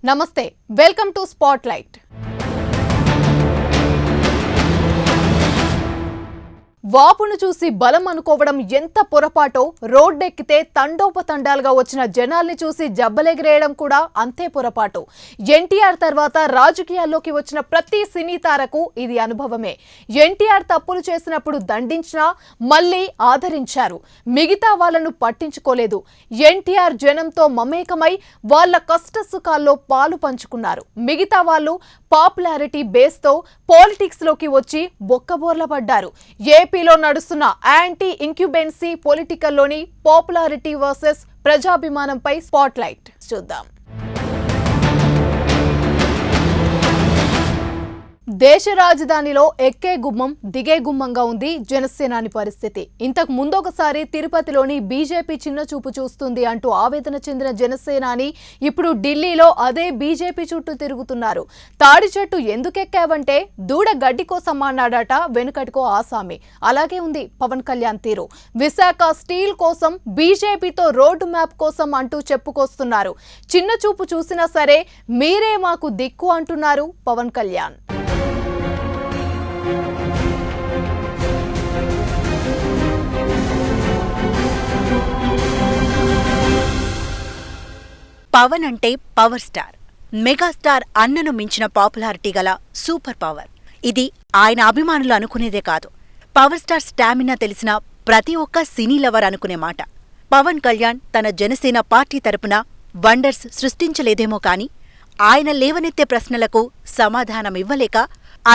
నమస్తే welcome to spotlight. వాపును చూసి బలం అనుకోవడం ఎంత పొరపాటో రోడ్డెక్కితే తండోపతండాలుగా వచ్చిన జనాల్ని చూసి జబ్బలెగిరేయడం కూడా అంతే పొరపాటు। ఎన్టీఆర్ తర్వాత రాజకీయాల్లోకి వచ్చిన ప్రతి సినీ తారకు ఇది అనుభవమే। ఎన్టీఆర్ తప్పులు చేసినప్పుడు దండించినా మళ్ళీ ఆదరించారు, మిగతా వాళ్ళను పట్టించుకోలేదు। ఎన్టీఆర్ జనంతో మమేకమై వాళ్ళ కష్ట సుఖాల్లో పాలు పంచుకున్నారు। మిగతా వాళ్ళు పాపులారిటీ బేస్తో పాలిటిక్స్ లోకి వచ్చి బొక్కబోర్ల పడ్డారు। ఏపీలో నడుస్తున్న యాంటీ ఇంక్యుబెన్సీ పొలిటికల్లోని పాపులారిటీ వర్సెస్ ప్రజాభిమానంపై స్పాట్లైట్ చూద్దాం। దేశ రాజధానిలో ఎక్కే గుమ్మం దిగే గుమ్మంగా ఉంది జనసేనాని పరిస్థితి। ఇంతకు ముందొకసారి తిరుపతిలోని బీజేపీ చిన్న చూపు చూస్తుంది అంటూ ఆవేదన చెందిన జనసేనాని ఇప్పుడు ఢిల్లీలో అదే బీజేపీ చుట్టూ తిరుగుతున్నారు। తాడి చెట్టు ఎందుకెక్కావంటే దూడ గడ్డి కోసం అన్నాడట వెనుకటికో ఆసామి। అలాగే ఉంది పవన్ కళ్యాణ్ తీరు। విశాఖ స్టీల్ కోసం బీజేపీతో రోడ్డు మ్యాప్ కోసం అంటూ చెప్పుకొస్తున్నారు। చిన్న చూపు చూసినా సరే మీరే మాకు దిక్కు అంటున్నారు పవన్ కళ్యాణ్। పవన్ అంటే పవర్ స్టార్, మెగాస్టార్ అన్నను మించిన పాపులారిటీ గల సూపర్ పవర్। ఇది ఆయన అభిమానులు అనుకునేదే కాదు, పవర్ స్టార్ స్టామినా తెలిసిన ప్రతి ఒక్క సినీ లవర్ అనుకునే మాట। పవన్ కళ్యాణ్ తన జనసేన పార్టీ తరపున వండర్స్ సృష్టించలేదేమో కాని ఆయన లేవనెత్తే ప్రశ్నలకు సమాధానమివ్వలేక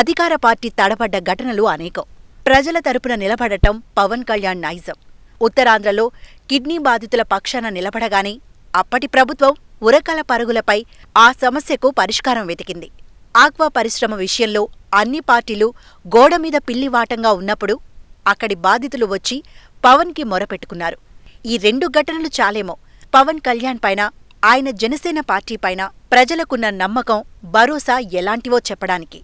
అధికార పార్టీ తడబడ్డ ఘటనలు అనేకం। ప్రజల తరపున నిలబడటం పవన్ కళ్యాణ్ నైజం। ఉత్తరాంధ్రలో కిడ్నీ బాధితుల పక్షాన నిలబడగానే అప్పటి ప్రభుత్వం ఉరకల పరుగులపై ఆ సమస్యకు పరిష్కారం వెతికింది। ఆక్వా పరిశ్రమ విషయంలో అన్ని పార్టీలు గోడమీద పిల్లివాటంగా ఉన్నప్పుడు అక్కడి బాధితులు వచ్చి పవన్కి మొరపెట్టుకున్నారు। ఈ రెండు ఘటనలు చాలేమో పవన్ కళ్యాణ్ పైన, ఆయన జనసేన పార్టీ పైన ప్రజలకున్న నమ్మకం, భరోసా ఎలాంటివో చెప్పడానికి।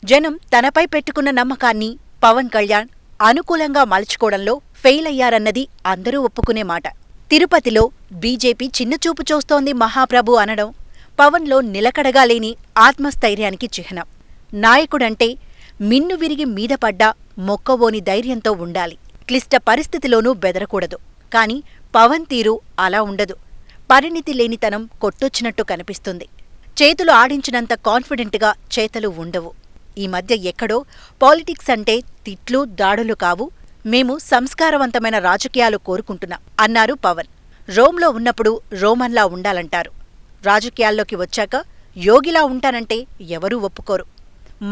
జనం తనపై పెట్టుకున్న నమ్మకాన్ని పవన్ కళ్యాణ్ అనుకూలంగా మలుచుకోవడంలో ఫెయిల్ అయ్యారన్నది అందరూ ఒప్పుకునే మాట। తిరుపతిలో బీజేపీ చిన్నచూపు చూస్తోంది మహాప్రభు అనడం పవన్లో నిలకడగా లేని ఆత్మస్థైర్యానికి చిహ్నం। నాయకుడంటే మిన్ను విరిగి మీదపడ్డా మొక్కవోని ధైర్యంతో ఉండాలి, క్లిష్ట పరిస్థితిలోనూ బెదరకూడదు। కాని పవన్ తీరు అలా ఉండదు, పరిణితి లేనితనం కొట్టొచ్చినట్టు కనిపిస్తుంది। చేతులు ఆడించినంత కాన్ఫిడెంట్గా చేతలు ఉండవు। ఈ మధ్య ఎక్కడో పాలిటిక్స్ అంటే తిట్లు దాడులు కావు, మేము సంస్కారవంతమైన రాజకీయాలు కోరుకుంటున్నాం అన్నారు పవన్। రోమ్లో ఉన్నప్పుడు రోమన్లా ఉండాలంటారు, రాజకీయాల్లోకి వచ్చాక యోగిలా ఉంటానంటే ఎవరూ ఒప్పుకోరు।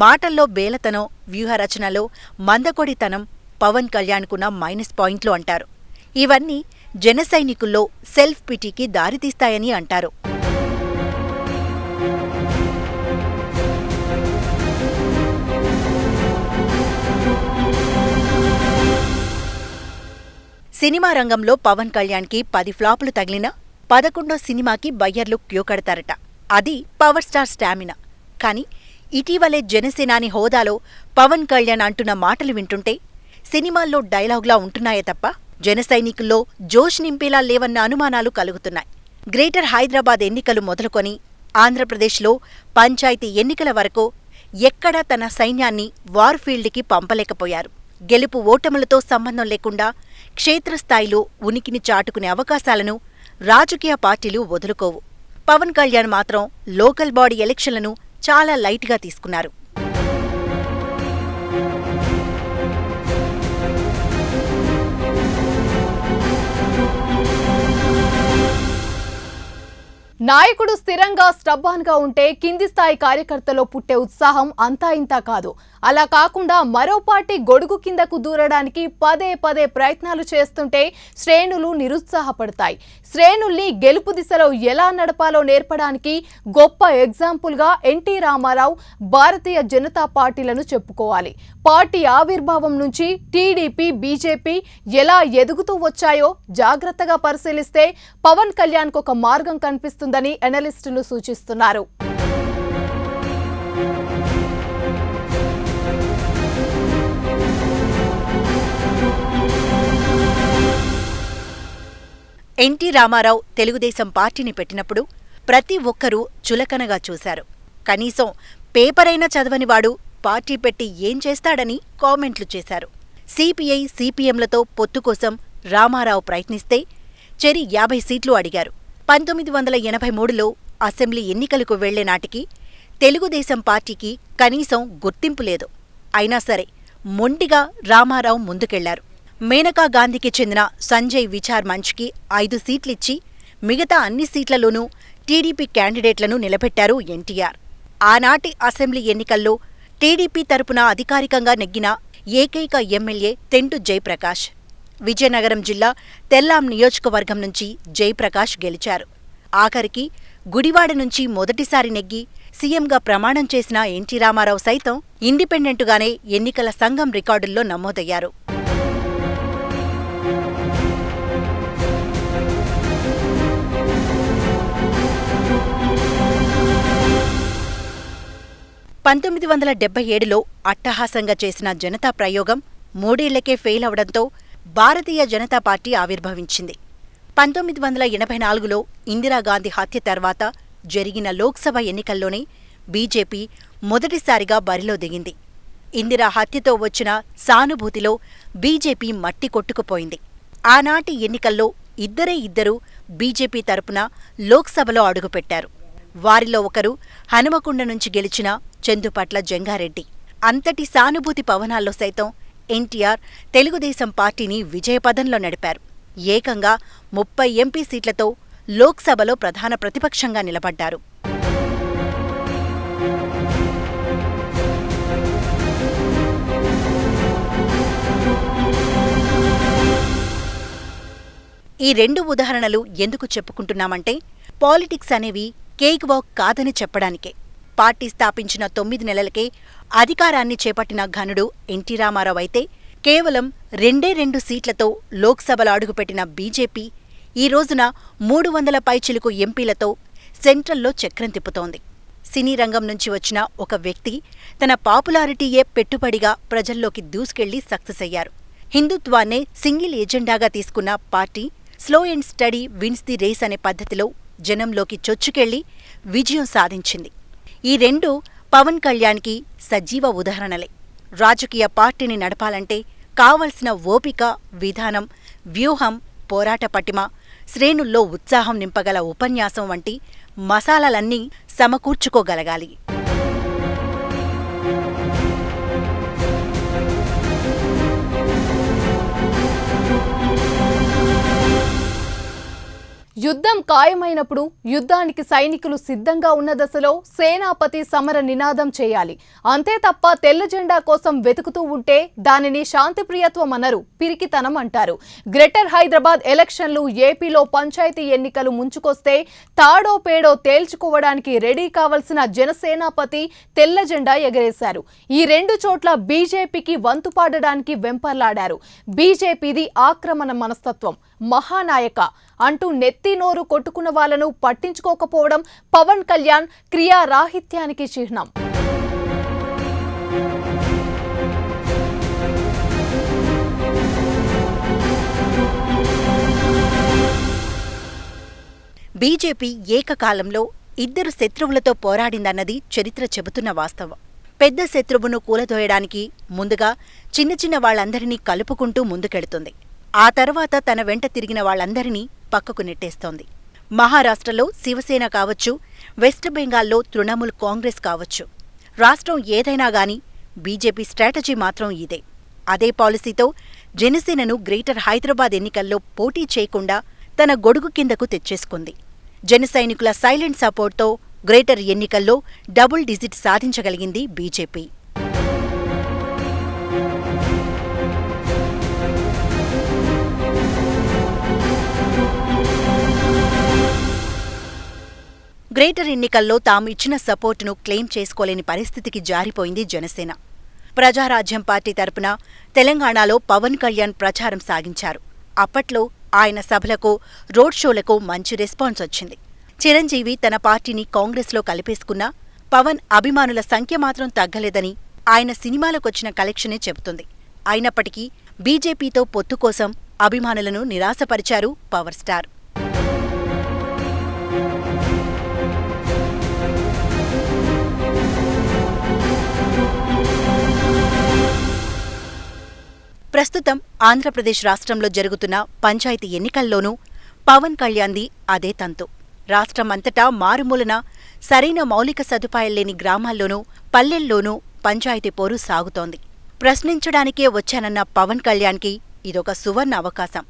మాటల్లో బేలతనం, వ్యూహరచనలో మందకొడితనం పవన్ కళ్యాణ్కున్న మైనస్ పాయింట్లు అంటారు। ఇవన్నీ జనసైనికుల్లో సెల్ఫ్ పిటీకి దారితీస్తాయని అంటారు। సినిమా రంగంలో పవన్ కళ్యాణ్కి 10 ఫ్లాపులు తగిలినా 11వ సినిమాకి బయ్యర్లు క్యూ కడతారట, అది పవర్ స్టార్ స్టామినా। కాని ఇటీవలే జనసేనాని హోదాలో పవన్ కళ్యాణ్ అంటున్న మాటలు వింటుంటే సినిమాల్లో డైలాగ్లా ఉంటున్నాయే తప్ప జనసైనికుల్లో జోష్ నింపేలా లేవన్న అనుమానాలు కలుగుతున్నాయి। గ్రేటర్ హైదరాబాద్ ఎన్నికలు మొదలుకొని ఆంధ్రప్రదేశ్లో పంచాయతీ ఎన్నికల వరకు ఎక్కడా తన సైన్యాన్ని వార్ఫీల్డ్కి పంపలేకపోయారు। గెలుపు ఓటములతో సంబంధం లేకుండా క్షేత్రస్థాయిలో ఉనికిని చాటుకునే అవకాశాలను రాజకీయ పార్టీలు వదులుకోవు। పవన్ కళ్యాణ్ మాత్రం లోకల్ బాడీ ఎలక్షన్లను చాలా లైట్గా తీసుకున్నారు। నాయకుడు స్థిరంగా స్టబ్బాన్గా ఉంటే కింది స్థాయి కార్యకర్తలో పుట్టే ఉత్సాహం అంతా ఇంతా కాదు। అలా కాకుండా మరో పార్టీ గొడుగు కిందకు దూరడానికి పదే పదే ప్రయత్నాలు చేస్తుంటే శ్రేణులు నిరుత్సాహపడతాయి। శ్రేణుల్ని గెలుపు దిశలో ఎలా నడపాలో నేర్పడానికి గొప్ప ఎగ్జాంపుల్గా ఎన్టీ రామారావు, భారతీయ జనతా పార్టీలను చెప్పుకోవాలి। పార్టీ ఆవిర్భావం నుంచి టీడీపీ, బీజేపీ ఎలా ఎదుగుతూ వచ్చాయో జాగ్రత్తగా పరిశీలిస్తే పవన్ కళ్యాణ్కు ఒక మార్గం కనిపిస్తుందని ఎనలిస్టులు సూచిస్తున్నారు। ఎన్టీ రామారావు తెలుగుదేశం పార్టీని పెట్టినప్పుడు ప్రతి ఒక్కరూ చులకనగా చూశారు. కనీసం పేపరైనా చదవనివాడు పార్టీ పెట్టి ఏం చేస్తాడని కామెంట్లు చేశారు. సిపిఐ, సిపిఎంలతో పొత్తు కోసం రామారావు ప్రయత్నిస్తే చెరి 50 సీట్లు అడిగారు. 1983లో అసెంబ్లీ ఎన్నికలకు వెళ్లే నాటికి తెలుగుదేశం పార్టీకి కనీసం గుర్తింపు లేదు. అయినా సరే మొండిగా రామారావు ముందుకెళ్లారు. మేనకా గాంధీకి చెందిన సంజయ్ విచార్ మంచ్కి 5 సీట్లిచ్చి మిగతా అన్ని సీట్లలోనూ టీడీపీ క్యాండిడేట్లను నిలబెట్టారు ఎన్టీఆర్. ఆనాటి అసెంబ్లీ ఎన్నికల్లో టీడీపీ తరపున అధికారికంగా నెగ్గిన ఏకైక ఎమ్మెల్యే తెంటు జయప్రకాష్. విజయనగరం జిల్లా తెల్లాం నియోజకవర్గం నుంచి జయప్రకాష్ గెలిచారు. ఆఖరికి గుడివాడ నుంచి మొదటిసారి నెగ్గి సీఎంగా ప్రమాణం చేసిన ఎన్టీ రామారావు సైతం ఇండిపెండెంటుగానే ఎన్నికల సంఘం రికార్డుల్లో నమోదయ్యారు. పంతొమ్మిది 1977లో అట్టహాసంగా చేసిన జనతా ప్రయోగం 3 ఏళ్లకే ఫెయిల్ అవడంతో భారతీయ జనతా పార్టీ ఆవిర్భవించింది. 1984లో ఇందిరాగాంధీ హత్య తర్వాత జరిగిన లోక్సభ ఎన్నికల్లోనే బీజేపీ మొదటిసారిగా బరిలో దిగింది. ఇందిరా హత్యతో వచ్చిన సానుభూతిలో బీజేపీ మట్టి కొట్టుకుపోయింది. ఆనాటి ఎన్నికల్లో ఇద్దరు బీజేపీ తరపున లోక్సభలో అడుగుపెట్టారు. వారిలో ఒకరు హనుమకొండ నుంచి గెలిచిన చందుపట్ల జంగారెడ్డి. అంతటి సానుభూతి పవనాల్లో సైతం ఎన్టీఆర్ తెలుగుదేశం పార్టీని విజయపథంలో నడిపారు. ఏకంగా 30 ఎంపీ సీట్లతో లోక్సభలో ప్రధాన ప్రతిపక్షంగా నిలబడ్డారు. ఈ 2 ఉదాహరణలు ఎందుకు చెప్పుకుంటున్నామంటే పాలిటిక్స్ అనేవి కేక్ వాక్ కాదని చెప్పడానికే. పార్టీ స్థాపించిన 9 నెలలకే అధికారాన్ని చేపట్టిన ఘనుడు ఎన్టీ రామారావు అయితే కేవలం 2 సీట్లతో లోక్సభలో అడుగుపెట్టిన బీజేపీ ఈ రోజున 300 పైచిలుకు ఎంపీలతో సెంట్రల్లో చక్రం తిప్పుతోంది. సినీ రంగం నుంచి వచ్చిన ఒక వ్యక్తి తన పాపులారిటీయే పెట్టుబడిగా ప్రజల్లోకి దూసుకెళ్లి సక్సెస్ అయ్యారు. హిందుత్వాన్నే సింగిల్ ఎజెండాగా తీసుకున్న party slow and steady wins the race అనే పద్ధతిలో జనంలోకి చొచ్చుకెళ్లి విజయం సాధించింది. ఈ 2 పవన్ కళ్యాణ్కి సజీవ ఉదాహరణలే. రాజకీయ పార్టీని నడపాలంటే కావలసిన ఓపిక, విధానం, వ్యూహం, పోరాట పటిమ, శ్రేణుల్లో ఉత్సాహం నింపగల ఉపన్యాసం వంటి మసాలాలన్నీ సమకూర్చుకోగలగాలి. యుద్ధం ఖాయమైనప్పుడు యుద్ధానికి సైనికులు సిద్ధంగా ఉన్న దశలో సేనాపతి సమర నినాదం చేయాలి. అంతే తప్ప తెల్ల జెండా కోసం వెతుకుతూ ఉంటే దానిని శాంతిప్రియత్వం అనరు, పిరికితనం అంటారు. గ్రేటర్ హైదరాబాద్ ఎలక్షన్లు, ఏపీలో పంచాయతీ ఎన్నికలు ముంచుకొస్తే తాడో పేడో తేల్చుకోవడానికి రెడీ కావాల్సిన జనసేనాపతి తెల్ల జెండా ఎగరేశారు. ఈ 2 చోట్ల బీజేపీకి వంతుపాడడానికి వెంపర్లాడారు. బీజేపీది ఆక్రమణ మనస్తత్వం, మహానాయక అంటూ నెత్తి నోరు కొట్టుకున్న వాళ్లను పట్టించుకోకపోవడం పవన్ కళ్యాణ్ క్రియారాహిత్యానికి చిహ్నం. బీజేపీ ఏకకాలంలో 2 శత్రువులతో పోరాడిందన్నది చరిత్ర చెబుతున్న వాస్తవం. పెద్ద శత్రువును కూలదోయడానికి ముందుగా చిన్న వాళ్లందరినీ కలుపుకుంటూ ముందుకెడుతుంది. ఆ తర్వాత తన వెంట తిరిగిన వాళ్లందరినీ పక్కకు నెట్టేస్తోంది. మహారాష్ట్రలో శివసేన కావచ్చు, వెస్ట్ బెంగాల్లో తృణమూల్ కాంగ్రెస్ కావచ్చు, రాష్ట్రం ఏదైనా గాని బీజేపీ స్ట్రాటజీ మాత్రం ఇదే. అదే పాలసీతో జనసేనను గ్రేటర్ హైదరాబాద్ ఎన్నికల్లో పోటీ చేయకుండా తన గొడుగు కిందకు తెచ్చేసుకుంది. జనసైనికుల సైలెంట్ సపోర్ట్తో గ్రేటర్ ఎన్నికల్లో డబుల్ డిజిట్ సాధించగలిగింది బీజేపీ. గ్రేటర్ ఎన్నికల్లో తాము ఇచ్చిన సపోర్టును క్లెయిమ్ చేసుకోలేని పరిస్థితికి జారిపోయింది జనసేన. ప్రజారాజ్యం పార్టీ తరపున తెలంగాణలో పవన్ కళ్యాణ్ ప్రచారం సాగించారు. అప్పట్లో ఆయన సభలకు, రోడ్ షోలకు మంచి రెస్పాన్స్ వచ్చింది. చిరంజీవి తన పార్టీని కాంగ్రెస్లో కలిపేసుకున్నా పవన్ అభిమానుల సంఖ్య మాత్రం తగ్గలేదని ఆయన సినిమాలకొచ్చిన కలెక్షనే చెబుతుంది. అయినప్పటికీ బీజేపీతో పొత్తు కోసం అభిమానులను నిరాశపరిచారు పవర్ స్టార్. ప్రస్తుతం ఆంధ్రప్రదేశ్ రాష్ట్రంలో జరుగుతున్న పంచాయతీ ఎన్నికల్లోనూ పవన్ కళ్యాణ్ది అదే తంతు. రాష్ట్రమంతటా మారుమూలన సరైన మౌలిక సదుపాయాల్లేని గ్రామాల్లోనూ పల్లెల్లోనూ పంచాయతీ పోరు సాగుతోంది. ప్రశ్నించడానికే వచ్చానన్న పవన్ కళ్యాణ్కి ఇదొక సువర్ణ అవకాశం.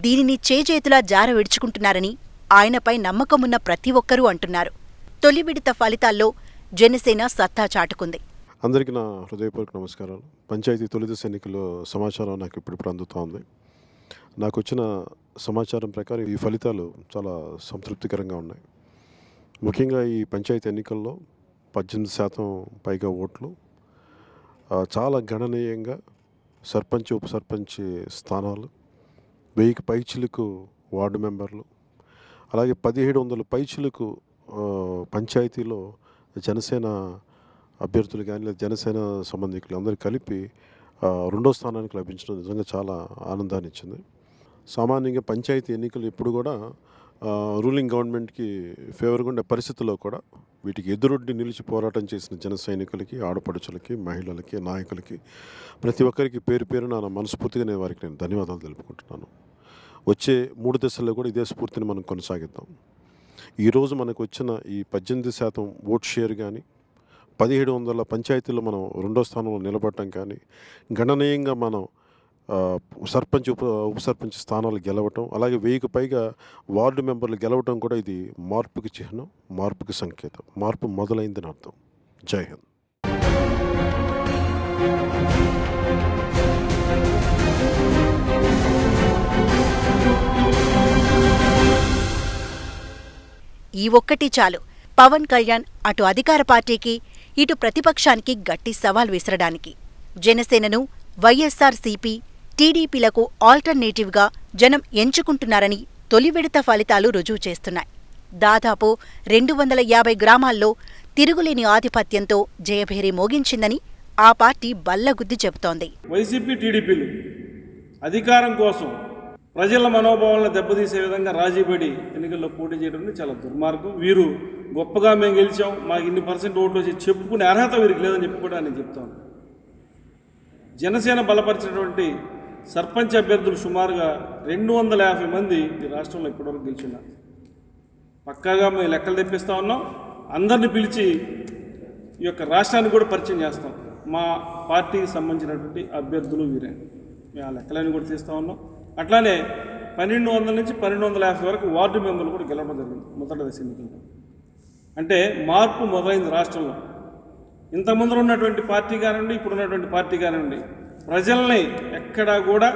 దీనిని చేజేతులా జార విడుచుకుంటున్నారని ఆయనపై నమ్మకమున్న ప్రతి ఒక్కరూ అంటున్నారు. తొలి విడత ఫలితాల్లో జనసేన సత్తా చాటుకుంది. అందరికీ నా హృదయపూర్వక నమస్కారాలు. పంచాయతీ తొలి దశ ఎన్నికల్లో సమాచారం నాకు ఇప్పుడు అందుతూ ఉంది. నాకు వచ్చిన సమాచారం ప్రకారం ఈ ఫలితాలు చాలా సంతృప్తికరంగా ఉన్నాయి. ముఖ్యంగా ఈ పంచాయతీ ఎన్నికల్లో 18% పైగా ఓట్లు, చాలా గణనీయంగా సర్పంచ్ ఉప సర్పంచ్ స్థానాలు, 1000 పైచిలకు వార్డు మెంబర్లు, అలాగే 1700 పైచిలకు పంచాయతీలో జనసేన అభ్యర్థులు కానీ లేదా జనసేన సంబంధికులు అందరూ కలిపి 2వ స్థానానికి లభించడం నిజంగా చాలా ఆనందాన్ని ఇచ్చింది. సామాన్యంగా పంచాయతీ ఎన్నికలు ఎప్పుడు కూడా రూలింగ్ గవర్నమెంట్కి ఫేవర్గా ఉండే పరిస్థితుల్లో కూడా వీటికి ఎదురొడ్డి నిలిచి పోరాటం చేసిన జన సైనికులకి, ఆడపడుచులకి, మహిళలకి, నాయకులకి ప్రతి ఒక్కరికి పేరు పేరున నా మనస్ఫూర్తిగా నేను ధన్యవాదాలు తెలుపుకుంటున్నాను. వచ్చే 3 దశల్లో కూడా ఇదే స్ఫూర్తిని మనం కొనసాగిద్దాం. ఈరోజు మనకు వచ్చిన ఈ 18% ఓట్ షేర్ కానీ, 1700 పంచాయతీల్లో మనం 2వ స్థానంలో నిలబడటం కానీ, గణనీయంగా మనం సర్పంచ్ ఉప సర్పంచ్ స్థానాలు గెలవటం, అలాగే 1000కు పైగా వార్డు మెంబర్లు గెలవటం కూడా ఇది మార్పుకి చిహ్నం, మార్పుకి సంకేతం. మార్పు మొదలైందని అర్థం. జై హింద్. ఈ ఒక్కటి చాలు పవన్ కళ్యాణ్ అటు అధికార పార్టీకి, ఇటు ప్రతిపక్షానికి గట్టి సవాల్ విసరడానికి. జనసేనను వైఎస్ఆర్సీపీ, టీడీపీలకు ఆల్టర్నేటివ్గా జనం ఎంచుకుంటున్నారని తొలి విడత ఫలితాలు రుజువు చేస్తున్నాయి. దాదాపు 250 గ్రామాల్లో తిరుగులేని ఆధిపత్యంతో జయభేరి మోగించిందని ఆ పార్టీ బల్లగుద్ది చెబుతోంది. వైసీపీ, టీడీపీలు అధికారం కోసం ప్రజల మనోభావాలను దెబ్బతీసే విధంగా రాజీపడి ఎన్నికల్లో పోటీ చేయడం చాలా దుర్మార్గం. వీరు గొప్పగా మేము గెలిచాం, మాకు ఇన్ని % ఓట్లు వచ్చి చెప్పుకునే అర్హత వీరికి లేదని చెప్పుకోవడం నేను చెప్తాను. జనసేన బలపరిచినటువంటి సర్పంచ్ అభ్యర్థులు సుమారుగా 250 మంది ఈ రాష్ట్రంలో ఇప్పటివరకు గెలిచున్నారు. పక్కాగా మేము లెక్కలు తెప్పిస్తూ ఉన్నాం. అందరిని పిలిచి ఈ యొక్క రాష్ట్రాన్ని కూడా పరిచయం చేస్తాం. మా పార్టీకి సంబంధించినటువంటి అభ్యర్థులు వీరే. మేము ఆ లెక్కలన్నీ కూడా తీస్తూ ఉన్నాం. అట్లానే 1200 నుంచి 1250 వరకు వార్డు మెంబర్లు కూడా గెలవడం జరిగింది మొదటి దశ ఎన్నికల్లో. అంటే మార్పు మొదలైంది రాష్ట్రంలో. ఇంతకుముందు ఉన్నటువంటి పార్టీ కానివ్వండి, ఇప్పుడు ఉన్నటువంటి పార్టీ కానివ్వండి, ప్రజల్ని ఎక్కడా కూడా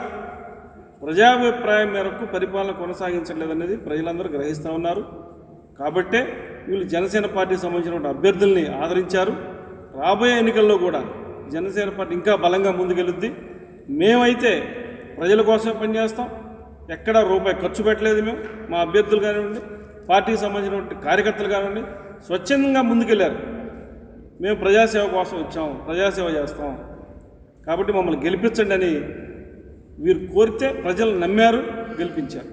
ప్రజాభిప్రాయం మేరకు పరిపాలన కొనసాగించలేదనేది ప్రజలందరూ గ్రహిస్తూ ఉన్నారు. కాబట్టే వీళ్ళు జనసేన పార్టీకి సంబంధించినటువంటి అభ్యర్థుల్ని ఆదరించారు. రాబోయే ఎన్నికల్లో కూడా జనసేన పార్టీ ఇంకా బలంగా ముందుకెళ్ళుద్ది. మేమైతే ప్రజల కోసమే పనిచేస్తాం. ఎక్కడా రూపాయి ఖర్చు పెట్టలేదు. మేము మా అభ్యర్థులు కానివ్వండి, పార్టీకి సంబంధించినటువంటి కార్యకర్తలు కానివ్వండి స్వచ్ఛందంగా ముందుకెళ్ళారు. మేము ప్రజాసేవ కోసం వచ్చాం, ప్రజాసేవ చేస్తాం, కాబట్టి మమ్మల్ని గెలిపించండి అని వీరు కోరితే ప్రజలు నమ్మారు, గెలిపించారు.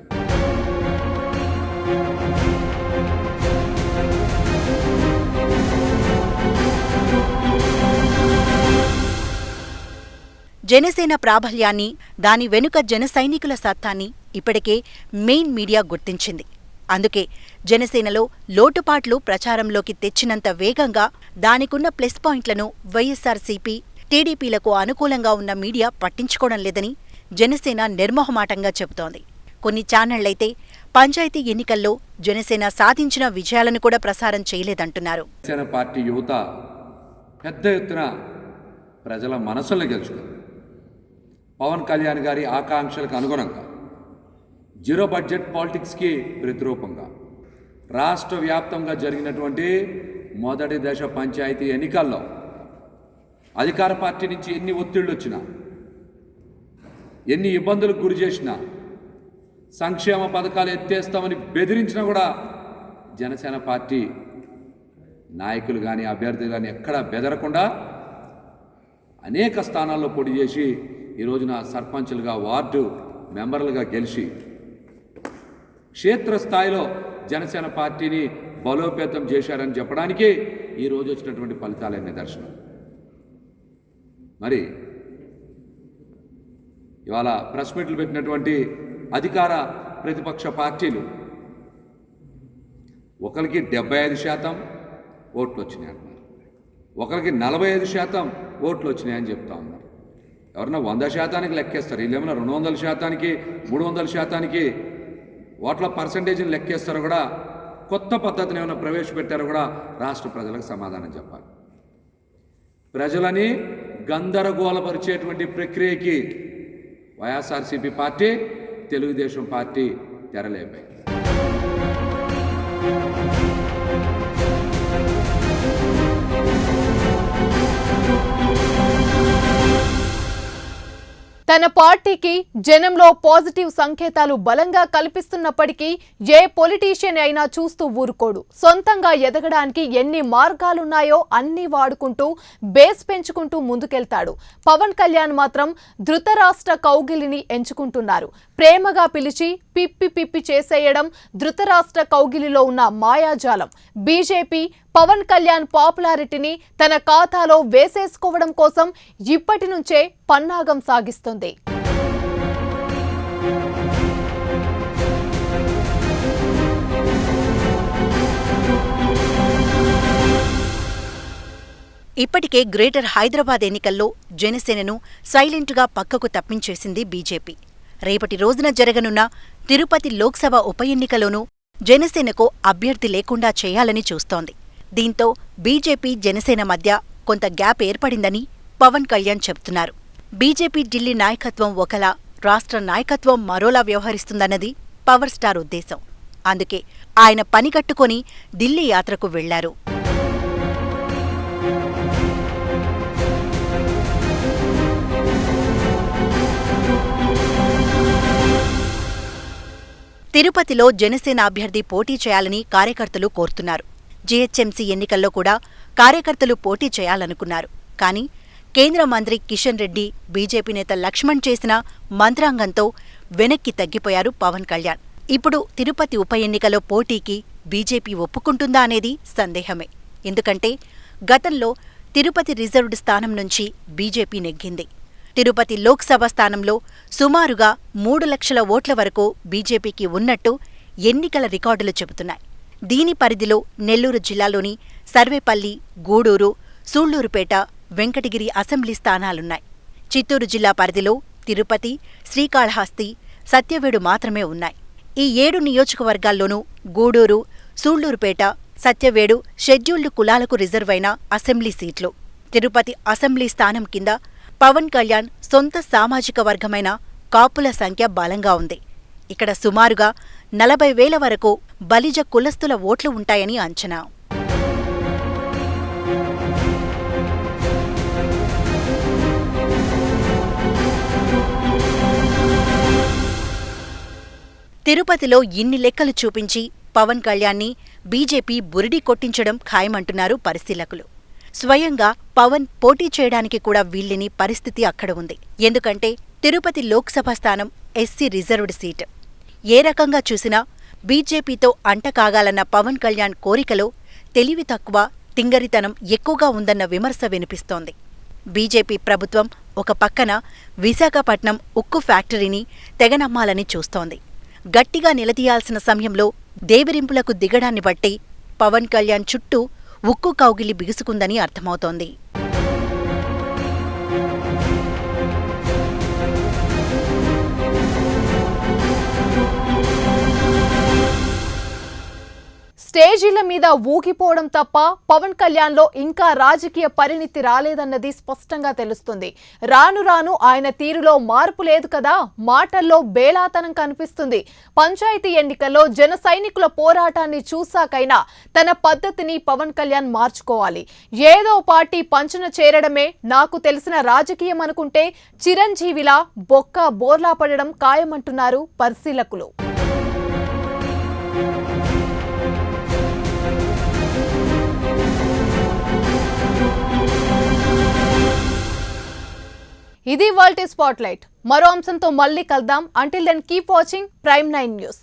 జనసేన ప్రాబల్యాన్ని, దాని వెనుక జన సైనికుల సత్తాన్ని ఇప్పటికే మెయిన్ మీడియా గుర్తించింది. అందుకే జనసేనలో లోటుపాట్లు ప్రచారంలోకి తెచ్చినంత వేగంగా దానికున్న ప్లస్ పాయింట్లను వైఎస్ఆర్సీపీ, టీడీపీలకు అనుకూలంగా ఉన్న మీడియా పట్టించుకోవడం లేదని జనసేన నిర్మోహమాటంగా చెబుతోంది. కొన్ని ఛానళ్లైతే పంచాయతీ ఎన్నికల్లో జనసేన సాధించిన విజయాలను కూడా ప్రసారం చేయలేదంటున్నారు. జనసేన పార్టీ యువత పెద్ద ఎత్తున ప్రజల మనసులను గెలుచుకుంది. పవన్ కళ్యాణ్ గారి ఆకాంక్షలకు అనుగుణంగా, జీరో బడ్జెట్ పాలిటిక్స్కి ప్రతిరూపంగా రాష్ట్ర వ్యాప్తంగా జరిగినటువంటి మొదటి దశ పంచాయతీ ఎన్నికల్లో అధికార పార్టీ నుంచి ఎన్ని ఒత్తిళ్లు వచ్చినా, ఎన్ని ఇబ్బందులకు గురి చేసినా, సంక్షేమ పథకాలు ఎత్తేస్తామని బెదిరించినా కూడా జనసేన పార్టీ నాయకులు కానీ అభ్యర్థులు కానీ ఎక్కడా బెదరకుండా అనేక స్థానాల్లో పోటీ చేసి ఈ రోజున సర్పంచులుగా, వార్డు మెంబర్లుగా గెలిచి క్షేత్రస్థాయిలో జనసేన పార్టీని బలోపేతం చేశారని చెప్పడానికి ఈరోజు వచ్చినటువంటి ఫలితాలే నిదర్శనం. మరి ఇవాళ ప్రెస్ మీట్లు పెట్టినటువంటి అధికార ప్రతిపక్ష పార్టీలు ఒకరికి 75% ఓట్లు వచ్చినాయి అంటున్నారు, ఒకరికి 45% ఓట్లు వచ్చినాయని చెప్తా ఉన్నారు. ఎవరన్నా 100% లెక్కేస్తారు, వీళ్ళేమన్నా 200%, 300% ఓట్ల పర్సంటేజ్ని లెక్కేస్తారో కూడా, కొత్త పద్ధతిని ఏమైనా ప్రవేశపెట్టారో కూడా రాష్ట్ర ప్రజలకు సమాధానం చెప్పాలి. ప్రజలని గందరగోళపరిచేటువంటి ప్రక్రియకి వైఎస్ఆర్సీపీ పార్టీ, తెలుగుదేశం పార్టీ తెరలేపాయి. తన పార్టీకి జనంలో పాజిటివ్ సంకేతాలు బలంగా కల్పిస్తున్నప్పటికీ ఏ పొలిటీషియన్ అయినా చూస్తూ ఊరుకోడు. సొంతంగా ఎదగడానికి ఎన్ని మార్గాలున్నాయో అన్ని వాడుకుంటూ బేస్ పెంచుకుంటూ ముందుకెళ్తాడు. పవన్ కళ్యాణ్ మాత్రం ధృతరాష్ట్ర కౌగిలిని ఎంచుకుంటున్నారు. ప్రేమగా పిలిచి పిప్పి పిప్పి చేసేయడం ధృతరాష్ట్ర కౌగిలిలో ఉన్న మాయాజాలం. బీజేపీ పవన్ కళ్యాణ్ పాపులారిటీని తన ఖాతాలో వేసేసుకోవడం కోసం ఇప్పటి నుంచే పన్నాగం సాగిస్తుంది. ఇప్పటికే గ్రేటర్ హైదరాబాద్ ఎన్నికల్లో జనసేనను సైలెంట్గా పక్కకు తప్పించేసింది బీజేపీ. రేపటి రోజున జరగనున్న తిరుపతి లోక్సభ ఉప ఎన్నికలోనూ జనసేనకు అభ్యర్థి లేకుండా చేయాలని చూస్తోంది. దీంతో బీజేపీ జనసేన మధ్య కొంత గ్యాప్ ఏర్పడిందని పవన్ కళ్యాణ్ చెబుతున్నారు. బీజేపీ ఢిల్లీ నాయకత్వం ఒకలా, రాష్ట్ర నాయకత్వం మరోలా వ్యవహరిస్తుందన్నది పవర్ స్టార్ ఉద్దేశం. అందుకే ఆయన పనిగట్టుకొని ఢిల్లీ యాత్రకు వెళ్లారు. తిరుపతిలో జనసేన అభ్యర్థి పోటీ చేయాలని కార్యకర్తలు కోరుతున్నారు. జీహెచ్ఎంసీ ఎన్నికల్లో కూడా కార్యకర్తలు పోటీ చేయాలనుకున్నారు. కానీ కేంద్ర మంత్రి కిషన్ రెడ్డి, బీజేపీ నేత లక్ష్మణ్ చేసిన మంత్రాంగంతో వెనక్కి తగ్గిపోయారు పవన్ కళ్యాణ్. ఇప్పుడు తిరుపతి ఉప ఎన్నికలో పోటీకి బీజేపీ ఒప్పుకుంటుందా అనేది సందేహమే. ఎందుకంటే గతంలో తిరుపతి రిజర్వ్డ్ స్థానం నుంచి బీజేపీ నెగ్గింది. తిరుపతి లోక్సభ స్థానంలో సుమారుగా 3 లక్షల ఓట్ల వరకు బీజేపీకి ఉన్నట్టు ఎన్నికల రికార్డులు చెబుతున్నాయి. దీని పరిధిలో నెల్లూరు జిల్లాలోని సర్వేపల్లి, గూడూరు, సూళ్లూరుపేట, వెంకటగిరి అసెంబ్లీ స్థానాలున్నాయి. చిత్తూరు జిల్లా పరిధిలో తిరుపతి, శ్రీకాళహస్తి, సత్యవేడు మాత్రమే ఉన్నాయి. ఈ 7 నియోజకవర్గాల్లోనూ గూడూరు, సూళ్లూరుపేట, సత్యవేడు షెడ్యూల్డ్ కులాలకు రిజర్వైన అసెంబ్లీ సీట్లు. తిరుపతి అసెంబ్లీ స్థానం కింద పవన్ కళ్యాణ్ సొంత సామాజిక వర్గమైన కాపుల సంఖ్య బలంగా ఉంది. ఇక్కడ సుమారుగా 40,000 వరకు బలిజ కులస్తుల ఓట్లు ఉంటాయని అంచనా. తిరుపతిలో ఇన్ని లెక్కలు చూపించి పవన్ కళ్యాణ్ని బీజేపీ బురిడి కొట్టించడం ఖాయమంటున్నారు పరిశీలకులు. స్వయంగా పవన్ పోటీ చేయడానికి కూడా వీల్లేని పరిస్థితి అక్కడ ఉంది. ఎందుకంటే తిరుపతి లోక్సభ స్థానం ఎస్సీ రిజర్వ్డ్ సీట్. ఏ రకంగా చూసినా బీజేపీతో అంటకాగాలన్న పవన్ కళ్యాణ్ కోరికలో తెలివి తక్కువ, తింగరితనం ఎక్కువగా ఉందన్న విమర్శ వినిపిస్తోంది. బీజేపీ ప్రభుత్వం ఒక పక్కన విశాఖపట్నం ఉక్కు ఫ్యాక్టరీని తెగనమ్మాలని చూస్తోంది. గట్టిగా నిలదీయాల్సిన సమయంలో దేవిరింపులకు దిగడాన్ని బట్టి పవన్ కళ్యాణ్ చుట్టూ ఉక్కు కౌగిలి బిగుసుకుందని అర్థమవుతోంది. స్టేజీల మీద ఊగిపోవడం తప్ప పవన్ కళ్యాణ్లో ఇంకా రాజకీయ పరిణితి రాలేదన్నది స్పష్టంగా తెలుస్తుంది. రాను రాను ఆయన తీరులో మార్పు లేదు కదా, మాటల్లో బేళాతనం కనిపిస్తుంది. పంచాయతీ ఎన్నికల్లో జన సైనికుల పోరాటాన్ని చూశాకైనా తన పద్ధతిని పవన్ కళ్యాణ్ మార్చుకోవాలి. ఏదో పార్టీ పంచన చేరడమే నాకు తెలిసిన రాజకీయం అనుకుంటే చిరంజీవిలా బొక్క బోర్లా పడడం ఖాయమంటున్నారు పరిశీలకులు. ఇది వాల్టీ స్పాట్లైట్. మరో అంశంతో మళ్ళీ కలుద్దాం. Until then keep watching Prime9 News.